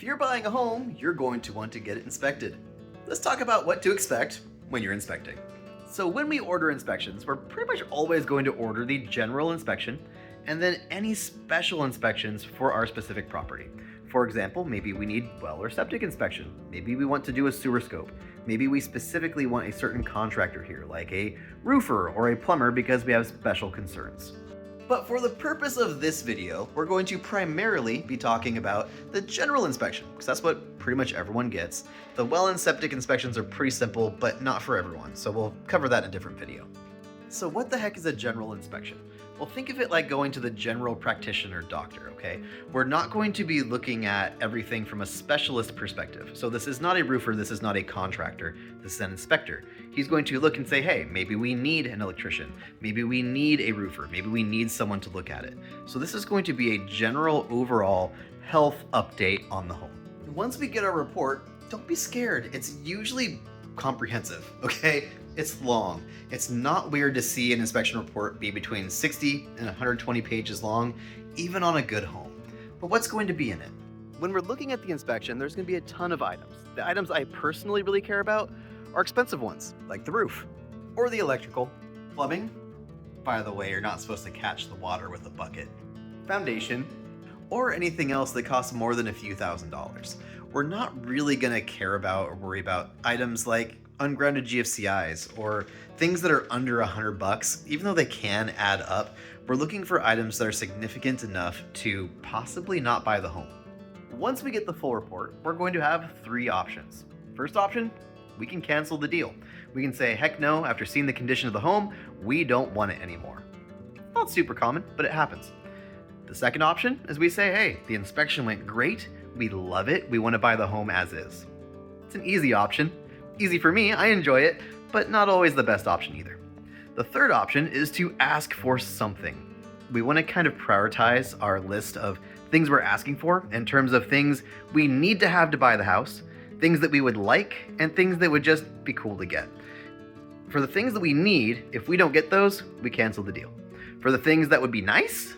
If you're buying a home, you're going to want to get it inspected. Let's talk about what to expect when you're inspecting. So when we order inspections, we're pretty much always going to order the general inspection and then any special inspections for our specific property. For example, maybe we need well or septic inspection. Maybe we want to do a sewer scope. Maybe we specifically want a certain contractor here, like a roofer or a plumber, because we have special concerns. But for the purpose of this video, we're going to primarily be talking about the general inspection, because that's what pretty much everyone gets. The well and septic inspections are pretty simple, but not for everyone, so we'll cover that in a different video. So what the heck is a general inspection? Well, think of it like going to the general practitioner doctor, okay? We're not going to be looking at everything from a specialist perspective. So this is not a roofer, this is not a contractor, this is an inspector. He's going to look and say, hey, maybe we need an electrician, maybe we need a roofer, maybe we need someone to look at it. So this is going to be a general overall health update on the home. Once we get our report, don't be scared. It's usually comprehensive, okay? It's long. It's not weird to see an inspection report be between 60 and 120 pages long, even on a good home. But what's going to be in it? When we're looking at the inspection, there's going to be a ton of items. The items I personally really care about are expensive ones, like the roof, or the electrical, plumbing. By the way, you're not supposed to catch the water with a bucket. Foundation, or anything else that costs more than a few $1,000s. We're not really going to care about or worry about items like ungrounded GFCIs or things that are under $100, even though they can add up. We're looking for items that are significant enough to possibly not buy the home. Once we get the full report, we're going to have three options. First option, we can cancel the deal. We can say, heck no, after seeing the condition of the home, we don't want it anymore. Not super common, but it happens. The second option is we say, hey, the inspection went great, we love it, we want to buy the home as is. It's an easy option. Easy for me, I enjoy it, but not always the best option either. The third option is to ask for something. We want to kind of prioritize our list of things we're asking for in terms of things we need to have to buy the house, things that we would like, and things that would just be cool to get. For the things that we need, if we don't get those, we cancel the deal. For the things that would be nice,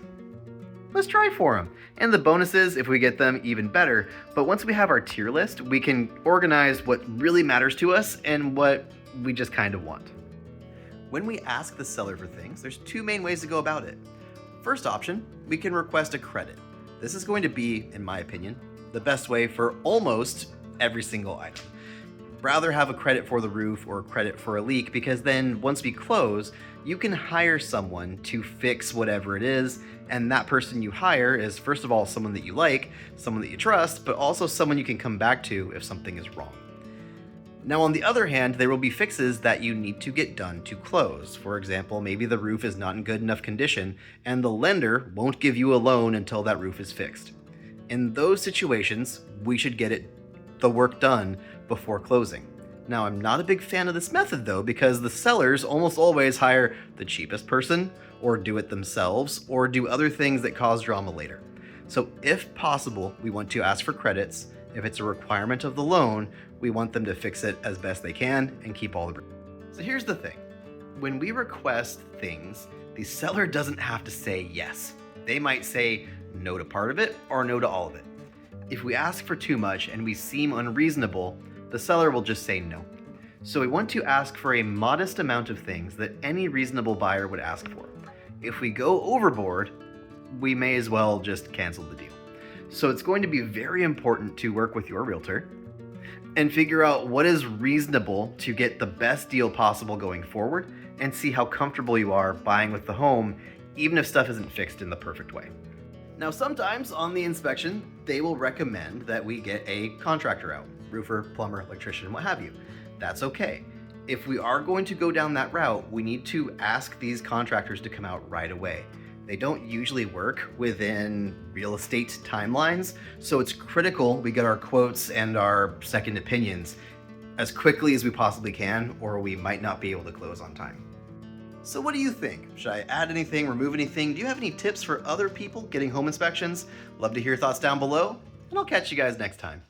let's try for them. And the bonuses, if we get them, even better. But once we have our tier list, we can organize what really matters to us and what we just kind of want. When we ask the seller for things, there's two main ways to go about it. First option, we can request a credit. This is going to be, in my opinion, the best way for almost every single item. Rather have a credit for the roof or a credit for a leak, because then once we close, you can hire someone to fix whatever it is, and that person you hire is, first of all, someone that you like, someone that you trust, but also someone you can come back to if something is wrong. Now, on the other hand, there will be fixes that you need to get done to close. For example, maybe the roof is not in good enough condition, and the lender won't give you a loan until that roof is fixed. In those situations, we should get the work done before closing. Now, I'm not a big fan of this method though, because the sellers almost always hire the cheapest person, or do it themselves, or do other things that cause drama later. So if possible, we want to ask for credits. If it's a requirement of the loan, we want them to fix it as best they can and keep all the... So here's the thing. When we request things, the seller doesn't have to say yes. They might say no to part of it or no to all of it. If we ask for too much and we seem unreasonable, the seller will just say no. So we want to ask for a modest amount of things that any reasonable buyer would ask for. If we go overboard, we may as well just cancel the deal. So it's going to be very important to work with your realtor and figure out what is reasonable to get the best deal possible going forward, and see how comfortable you are buying with the home, even if stuff isn't fixed in the perfect way. Now, sometimes on the inspection, they will recommend that we get a contractor out, roofer, plumber, electrician, what have you. That's okay. If we are going to go down that route, we need to ask these contractors to come out right away. They don't usually work within real estate timelines, so it's critical we get our quotes and our second opinions as quickly as we possibly can, or we might not be able to close on time. So what do you think? Should I add anything, remove anything? Do you have any tips for other people getting home inspections? Love to hear your thoughts down below, and I'll catch you guys next time.